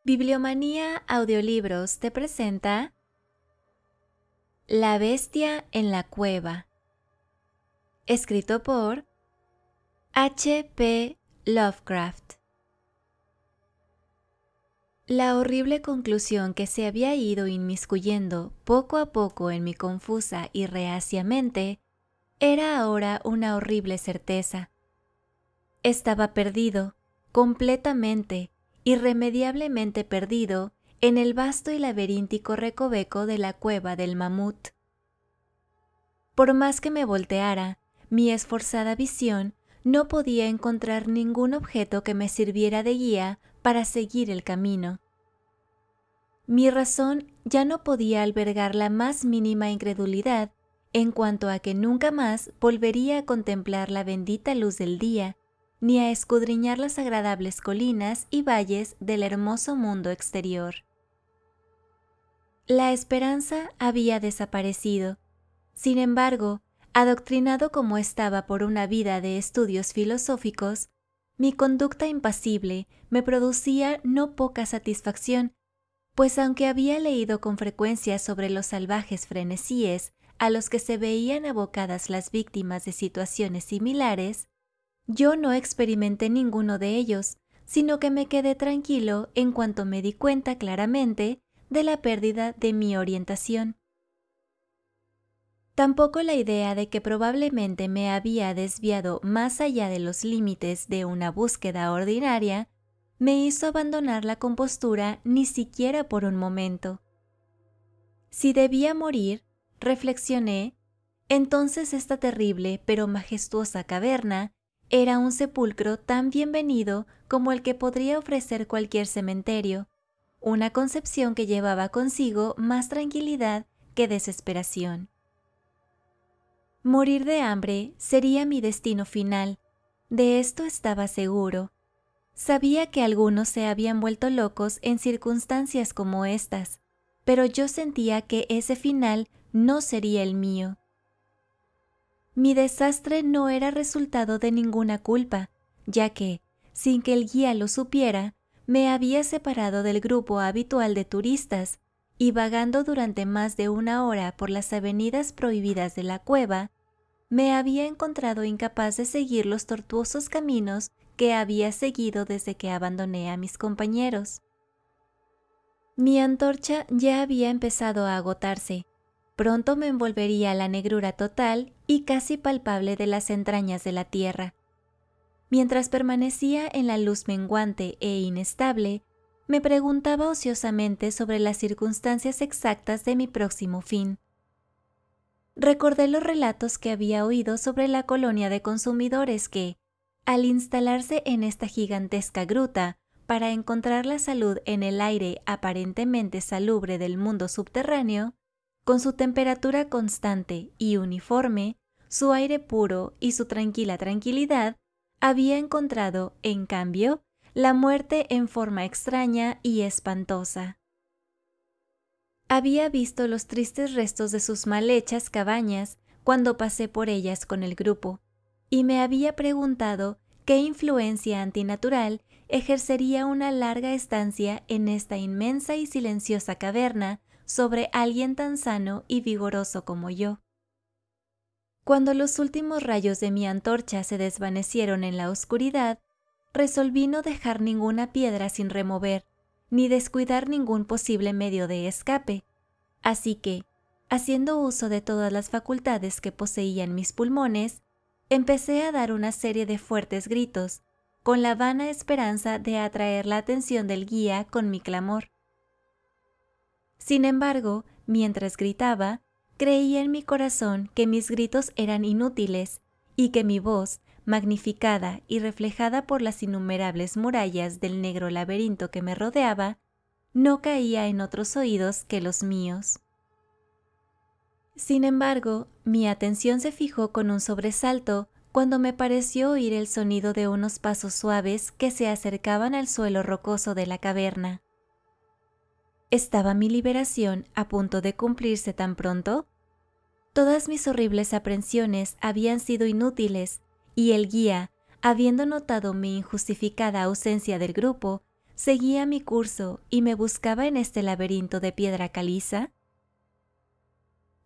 Bibliomanía Audiolibros te presenta La bestia en la cueva, escrito por H. P. Lovecraft. La horrible conclusión que se había ido inmiscuyendo poco a poco en mi confusa y reacia mente era ahora una horrible certeza. Estaba perdido, completamente, irremediablemente perdido en el vasto y laberíntico recoveco de la cueva del mamut. Por más que me volteara, mi esforzada visión no podía encontrar ningún objeto que me sirviera de guía para seguir el camino. Mi razón ya no podía albergar la más mínima incredulidad en cuanto a que nunca más volvería a contemplar la bendita luz del día, ni a escudriñar las agradables colinas y valles del hermoso mundo exterior. La esperanza había desaparecido. Sin embargo, adoctrinado como estaba por una vida de estudios filosóficos, mi conducta impasible me producía no poca satisfacción, pues aunque había leído con frecuencia sobre los salvajes frenesíes a los que se veían abocadas las víctimas de situaciones similares, yo no experimenté ninguno de ellos, sino que me quedé tranquilo en cuanto me di cuenta claramente de la pérdida de mi orientación. Tampoco la idea de que probablemente me había desviado más allá de los límites de una búsqueda ordinaria me hizo abandonar la compostura ni siquiera por un momento. Si debía morir, reflexioné, entonces esta terrible pero majestuosa caverna era un sepulcro tan bienvenido como el que podría ofrecer cualquier cementerio, una concepción que llevaba consigo más tranquilidad que desesperación. Morir de hambre sería mi destino final, de esto estaba seguro. Sabía que algunos se habían vuelto locos en circunstancias como estas, pero yo sentía que ese final no sería el mío. Mi desastre no era resultado de ninguna culpa, ya que, sin que el guía lo supiera, me había separado del grupo habitual de turistas y vagando durante más de una hora por las avenidas prohibidas de la cueva, me había encontrado incapaz de seguir los tortuosos caminos que había seguido desde que abandoné a mis compañeros. Mi antorcha ya había empezado a agotarse. Pronto me envolvería la negrura total y casi palpable de las entrañas de la tierra. Mientras permanecía en la luz menguante e inestable, me preguntaba ociosamente sobre las circunstancias exactas de mi próximo fin. Recordé los relatos que había oído sobre la colonia de consumidores que, al instalarse en esta gigantesca gruta para encontrar la salud en el aire aparentemente salubre del mundo subterráneo, con su temperatura constante y uniforme, su aire puro y su tranquila tranquilidad, había encontrado, en cambio, la muerte en forma extraña y espantosa. Había visto los tristes restos de sus mal hechas cabañas cuando pasé por ellas con el grupo, y me había preguntado qué influencia antinatural ejercería una larga estancia en esta inmensa y silenciosa caverna sobre alguien tan sano y vigoroso como yo. Cuando los últimos rayos de mi antorcha se desvanecieron en la oscuridad, resolví no dejar ninguna piedra sin remover, ni descuidar ningún posible medio de escape, así que, haciendo uso de todas las facultades que poseían mis pulmones, empecé a dar una serie de fuertes gritos, con la vana esperanza de atraer la atención del guía con mi clamor. Sin embargo, mientras gritaba, creía en mi corazón que mis gritos eran inútiles y que mi voz, magnificada y reflejada por las innumerables murallas del negro laberinto que me rodeaba, no caía en otros oídos que los míos. Sin embargo, mi atención se fijó con un sobresalto cuando me pareció oír el sonido de unos pasos suaves que se acercaban al suelo rocoso de la caverna. ¿Estaba mi liberación a punto de cumplirse tan pronto? Todas mis horribles aprensiones habían sido inútiles, y el guía, habiendo notado mi injustificada ausencia del grupo, seguía mi curso y me buscaba en este laberinto de piedra caliza?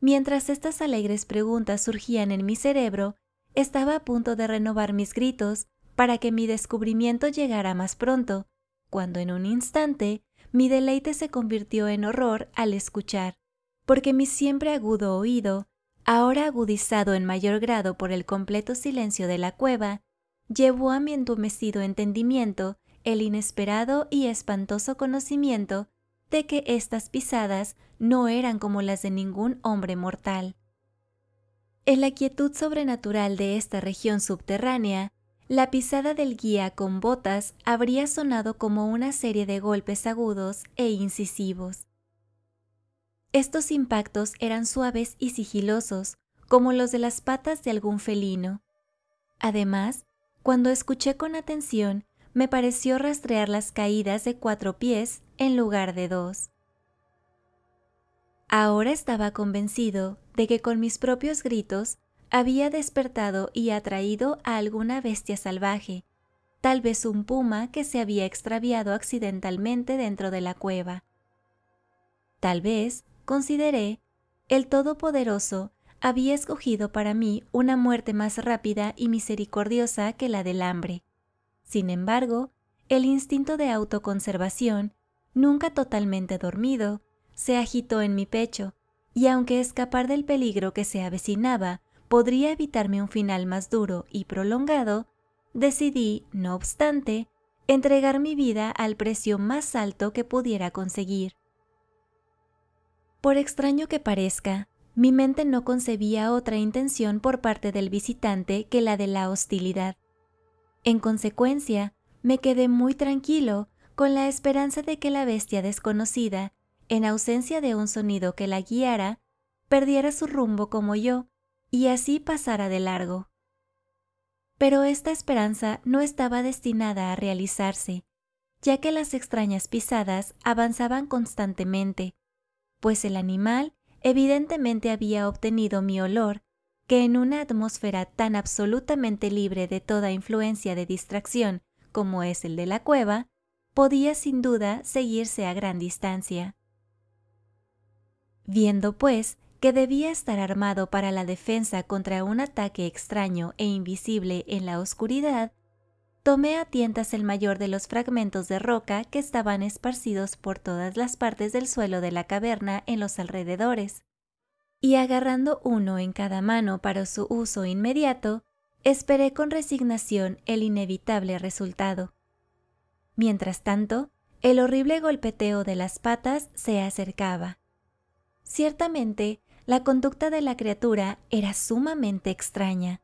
Mientras estas alegres preguntas surgían en mi cerebro, estaba a punto de renovar mis gritos para que mi descubrimiento llegara más pronto, cuando en un instante mi deleite se convirtió en horror al escuchar, porque mi siempre agudo oído, ahora agudizado en mayor grado por el completo silencio de la cueva, llevó a mi entumecido entendimiento el inesperado y espantoso conocimiento de que estas pisadas no eran como las de ningún hombre mortal. En la quietud sobrenatural de esta región subterránea, la pisada del guía con botas habría sonado como una serie de golpes agudos e incisivos. Estos impactos eran suaves y sigilosos, como los de las patas de algún felino. Además, cuando escuché con atención, me pareció rastrear las caídas de 4 pies en lugar de 2. Ahora estaba convencido de que con mis propios gritos había despertado y atraído a alguna bestia salvaje, tal vez un puma que se había extraviado accidentalmente dentro de la cueva. Tal vez, consideré, el Todopoderoso había escogido para mí una muerte más rápida y misericordiosa que la del hambre. Sin embargo, el instinto de autoconservación, nunca totalmente dormido, se agitó en mi pecho, y aunque escapar del peligro que se avecinaba podría evitarme un final más duro y prolongado, decidí, no obstante, entregar mi vida al precio más alto que pudiera conseguir. Por extraño que parezca, mi mente no concebía otra intención por parte del visitante que la de la hostilidad. En consecuencia, me quedé muy tranquilo con la esperanza de que la bestia desconocida, en ausencia de un sonido que la guiara, perdiera su rumbo como yo y así pasara de largo. Pero esta esperanza no estaba destinada a realizarse, ya que las extrañas pisadas avanzaban constantemente, pues el animal evidentemente había obtenido mi olor, que en una atmósfera tan absolutamente libre de toda influencia de distracción como es el de la cueva, podía sin duda seguirse a gran distancia. Viendo, pues, que debía estar armado para la defensa contra un ataque extraño e invisible en la oscuridad, tomé a tientas el mayor de los fragmentos de roca que estaban esparcidos por todas las partes del suelo de la caverna en los alrededores, y agarrando uno en cada mano para su uso inmediato, esperé con resignación el inevitable resultado. Mientras tanto, el horrible golpeteo de las patas se acercaba. Ciertamente, la conducta de la criatura era sumamente extraña.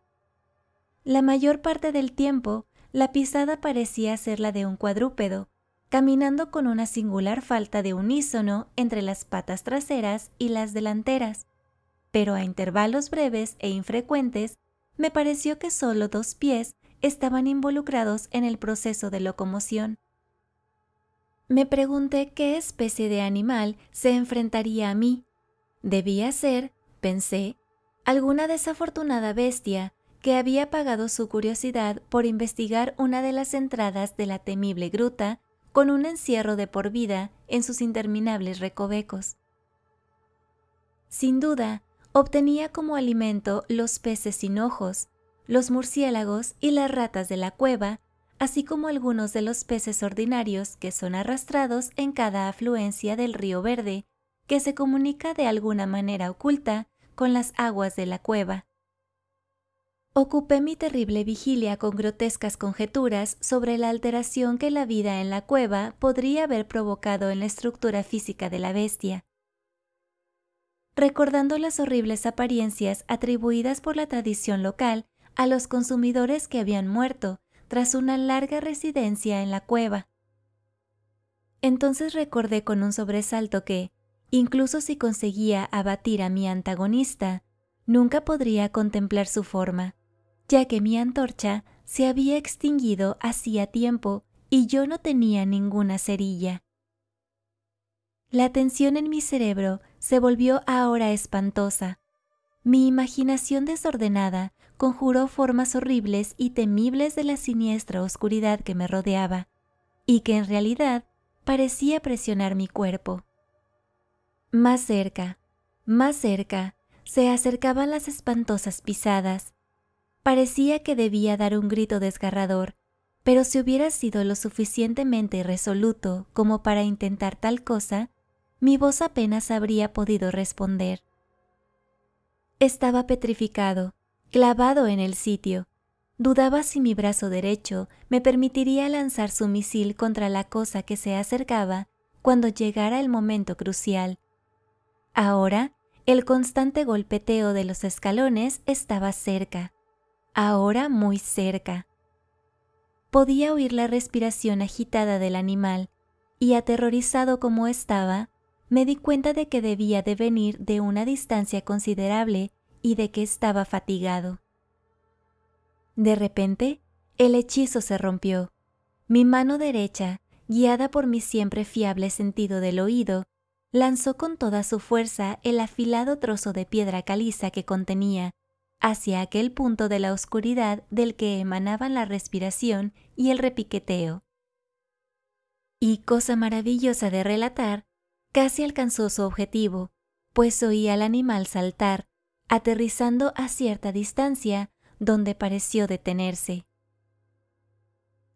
La mayor parte del tiempo, la pisada parecía ser la de un cuadrúpedo, caminando con una singular falta de unísono entre las patas traseras y las delanteras, pero a intervalos breves e infrecuentes me pareció que solo 2 pies estaban involucrados en el proceso de locomoción. Me pregunté qué especie de animal se enfrentaría a mí. Debía ser, pensé, alguna desafortunada bestia que había pagado su curiosidad por investigar una de las entradas de la temible gruta con un encierro de por vida en sus interminables recovecos. Sin duda, obtenía como alimento los peces sin ojos, los murciélagos y las ratas de la cueva, así como algunos de los peces ordinarios que son arrastrados en cada afluencia del río Verde, que se comunica de alguna manera oculta con las aguas de la cueva. Ocupé mi terrible vigilia con grotescas conjeturas sobre la alteración que la vida en la cueva podría haber provocado en la estructura física de la bestia. Recordando las horribles apariencias atribuidas por la tradición local a los consumidores que habían muerto tras una larga residencia en la cueva. Entonces recordé con un sobresalto que, incluso si conseguía abatir a mi antagonista, nunca podría contemplar su forma, ya que mi antorcha se había extinguido hacía tiempo y yo no tenía ninguna cerilla. La tensión en mi cerebro se volvió ahora espantosa. Mi imaginación desordenada conjuró formas horribles y temibles de la siniestra oscuridad que me rodeaba, y que en realidad parecía presionar mi cuerpo. Más cerca, se acercaban las espantosas pisadas. Parecía que debía dar un grito desgarrador, pero si hubiera sido lo suficientemente resoluto como para intentar tal cosa, mi voz apenas habría podido responder. Estaba petrificado, clavado en el sitio. Dudaba si mi brazo derecho me permitiría lanzar su misil contra la cosa que se acercaba cuando llegara el momento crucial. Ahora, el constante golpeteo de los escalones estaba cerca, ahora muy cerca. Podía oír la respiración agitada del animal, y aterrorizado como estaba, me di cuenta de que debía de venir de una distancia considerable y de que estaba fatigado. De repente, el hechizo se rompió. Mi mano derecha, guiada por mi siempre fiable sentido del oído, lanzó con toda su fuerza el afilado trozo de piedra caliza que contenía, hacia aquel punto de la oscuridad del que emanaban la respiración y el repiqueteo. Y, cosa maravillosa de relatar, casi alcanzó su objetivo, pues oí al animal saltar, aterrizando a cierta distancia, donde pareció detenerse.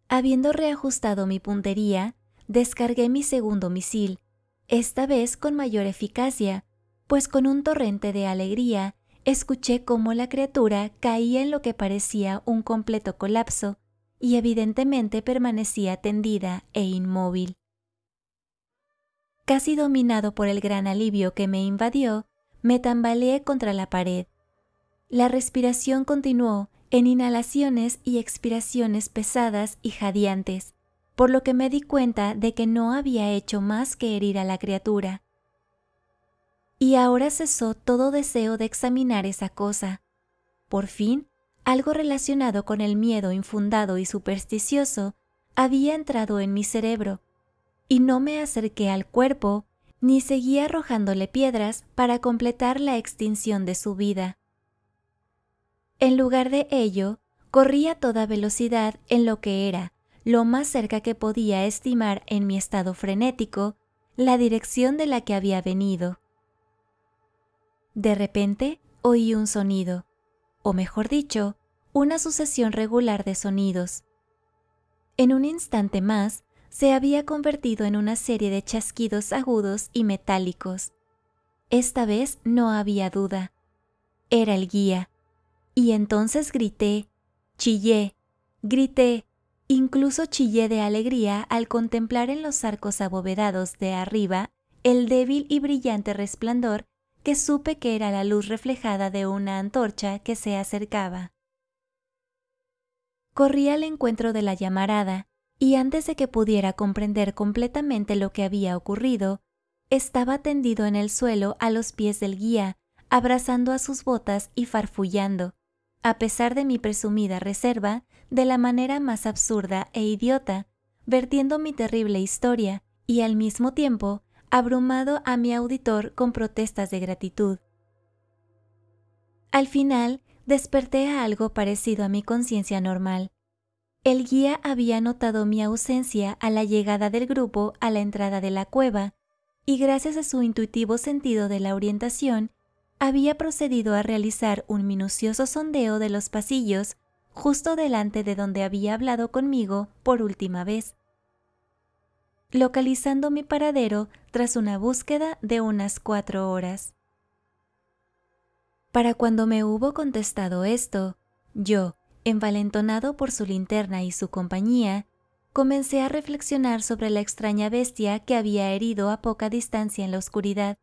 Habiendo reajustado mi puntería, descargué mi segundo misil, esta vez con mayor eficacia, pues con un torrente de alegría escuché cómo la criatura caía en lo que parecía un completo colapso y evidentemente permanecía tendida e inmóvil. Casi dominado por el gran alivio que me invadió, me tambaleé contra la pared. La respiración continuó en inhalaciones y expiraciones pesadas y jadeantes, por lo que me di cuenta de que no había hecho más que herir a la criatura. Y ahora cesó todo deseo de examinar esa cosa. Por fin, algo relacionado con el miedo infundado y supersticioso había entrado en mi cerebro, y no me acerqué al cuerpo ni seguí arrojándole piedras para completar la extinción de su vida. En lugar de ello, corrí a toda velocidad en lo que era, lo más cerca que podía estimar en mi estado frenético, la dirección de la que había venido. De repente oí un sonido, o mejor dicho, una sucesión regular de sonidos. En un instante más, se había convertido en una serie de chasquidos agudos y metálicos. Esta vez no había duda. Era el guía. Y entonces grité, incluso chillé de alegría al contemplar en los arcos abovedados de arriba el débil y brillante resplandor que supe que era la luz reflejada de una antorcha que se acercaba. Corrí al encuentro de la llamarada, y antes de que pudiera comprender completamente lo que había ocurrido, estaba tendido en el suelo a los pies del guía, abrazando a sus botas y farfullando, a pesar de mi presumida reserva, de la manera más absurda e idiota, vertiendo mi terrible historia y al mismo tiempo abrumado a mi auditor con protestas de gratitud. Al final, desperté a algo parecido a mi conciencia normal. El guía había notado mi ausencia a la llegada del grupo a la entrada de la cueva, y gracias a su intuitivo sentido de la orientación, había procedido a realizar un minucioso sondeo de los pasillos justo delante de donde había hablado conmigo por última vez, localizando mi paradero tras una búsqueda de unas 4 horas. Para cuando me hubo contestado esto, yo, envalentonado por su linterna y su compañía, comencé a reflexionar sobre la extraña bestia que había herido a poca distancia en la oscuridad,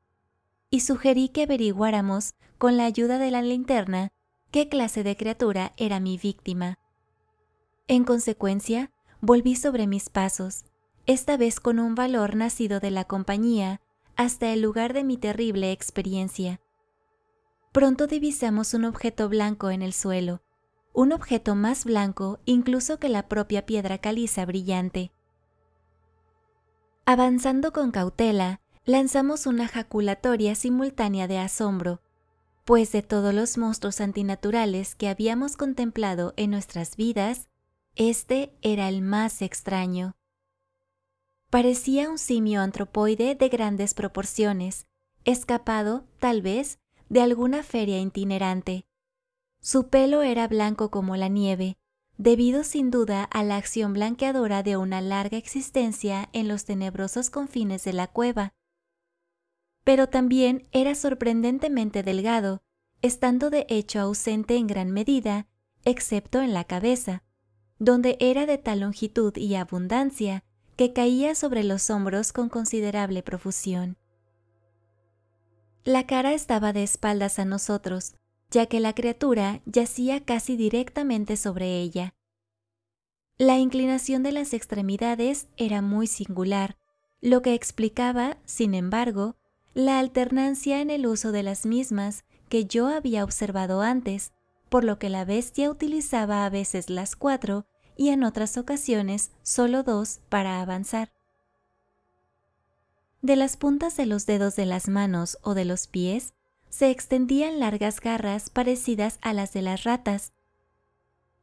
y sugerí que averiguáramos, con la ayuda de la linterna, qué clase de criatura era mi víctima. En consecuencia, volví sobre mis pasos, esta vez con un valor nacido de la compañía, hasta el lugar de mi terrible experiencia. Pronto divisamos un objeto blanco en el suelo, un objeto más blanco incluso que la propia piedra caliza brillante. Avanzando con cautela, lanzamos una jaculatoria simultánea de asombro, pues de todos los monstruos antinaturales que habíamos contemplado en nuestras vidas, este era el más extraño. Parecía un simio antropoide de grandes proporciones, escapado, tal vez, de alguna feria itinerante. Su pelo era blanco como la nieve, debido sin duda a la acción blanqueadora de una larga existencia en los tenebrosos confines de la cueva. Pero también era sorprendentemente delgado, estando de hecho ausente en gran medida, excepto en la cabeza, donde era de tal longitud y abundancia que caía sobre los hombros con considerable profusión. La cara estaba de espaldas a nosotros, ya que la criatura yacía casi directamente sobre ella. La inclinación de las extremidades era muy singular, lo que explicaba, sin embargo, la alternancia en el uso de las mismas que yo había observado antes, por lo que la bestia utilizaba a veces las 4 y en otras ocasiones solo 2 para avanzar. De las puntas de los dedos de las manos o de los pies se extendían largas garras parecidas a las de las ratas.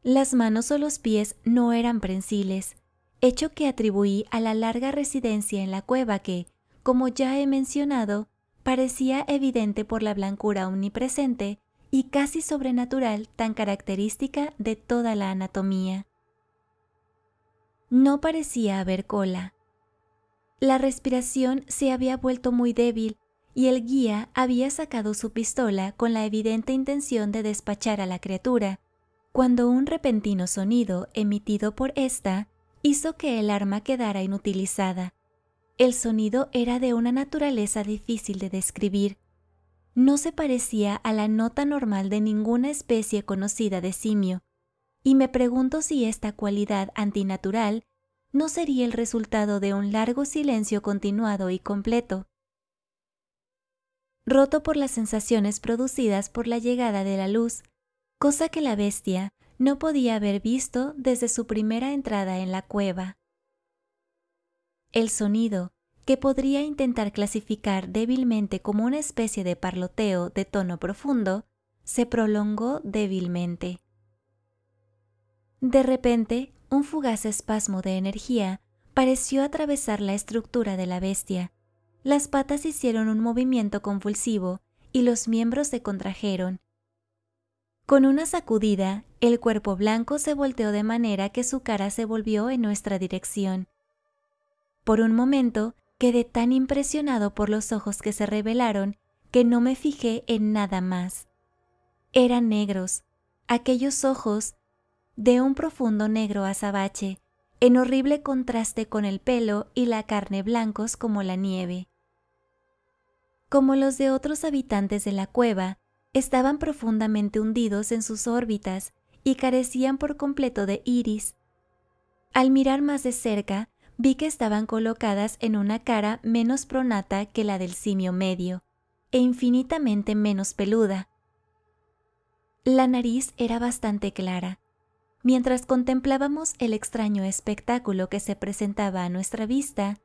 Las manos o los pies no eran prensiles, hecho que atribuí a la larga residencia en la cueva que, como ya he mencionado, parecía evidente por la blancura omnipresente y casi sobrenatural tan característica de toda la anatomía. No parecía haber cola. La respiración se había vuelto muy débil y el guía había sacado su pistola con la evidente intención de despachar a la criatura, cuando un repentino sonido emitido por ésta hizo que el arma quedara inutilizada. El sonido era de una naturaleza difícil de describir. No se parecía a la nota normal de ninguna especie conocida de simio, y me pregunto si esta cualidad antinatural no sería el resultado de un largo silencio continuado y completo, roto por las sensaciones producidas por la llegada de la luz, cosa que la bestia no podía haber visto desde su primera entrada en la cueva. El sonido, que podría intentar clasificar débilmente como una especie de parloteo de tono profundo, se prolongó débilmente. De repente, un fugaz espasmo de energía pareció atravesar la estructura de la bestia. Las patas hicieron un movimiento convulsivo y los miembros se contrajeron. Con una sacudida, el cuerpo blanco se volteó de manera que su cara se volvió en nuestra dirección. Por un momento, quedé tan impresionado por los ojos que se revelaron que no me fijé en nada más. Eran negros, aquellos ojos de un profundo negro azabache, en horrible contraste con el pelo y la carne blancos como la nieve. Como los de otros habitantes de la cueva, estaban profundamente hundidos en sus órbitas y carecían por completo de iris. Al mirar más de cerca, vi que estaban colocadas en una cara menos pronata que la del simio medio, e infinitamente menos peluda. La nariz era bastante clara. Mientras contemplábamos el extraño espectáculo que se presentaba a nuestra vista,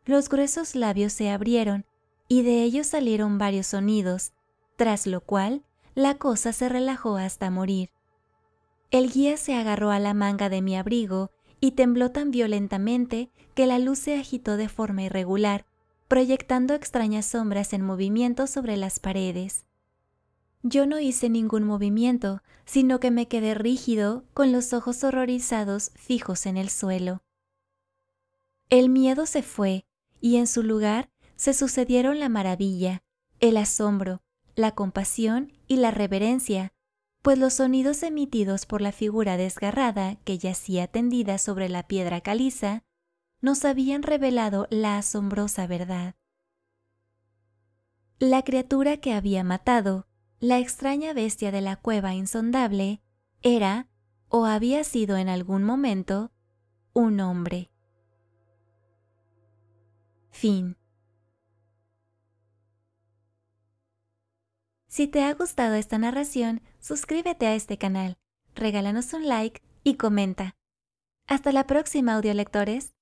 los gruesos labios se abrieron y de ellos salieron varios sonidos, tras lo cual la cosa se relajó hasta morir. El guía se agarró a la manga de mi abrigo y tembló tan violentamente que la luz se agitó de forma irregular, proyectando extrañas sombras en movimiento sobre las paredes. Yo no hice ningún movimiento, sino que me quedé rígido, con los ojos horrorizados fijos en el suelo. El miedo se fue, y en su lugar se sucedieron la maravilla, el asombro, la compasión y la reverencia, pues los sonidos emitidos por la figura desgarrada que yacía tendida sobre la piedra caliza nos habían revelado la asombrosa verdad. La criatura que había matado, la extraña bestia de la cueva insondable, era, o había sido en algún momento, un hombre. Fin. Si te ha gustado esta narración, suscríbete a este canal, regálanos un like y comenta. Hasta la próxima, audiolectores.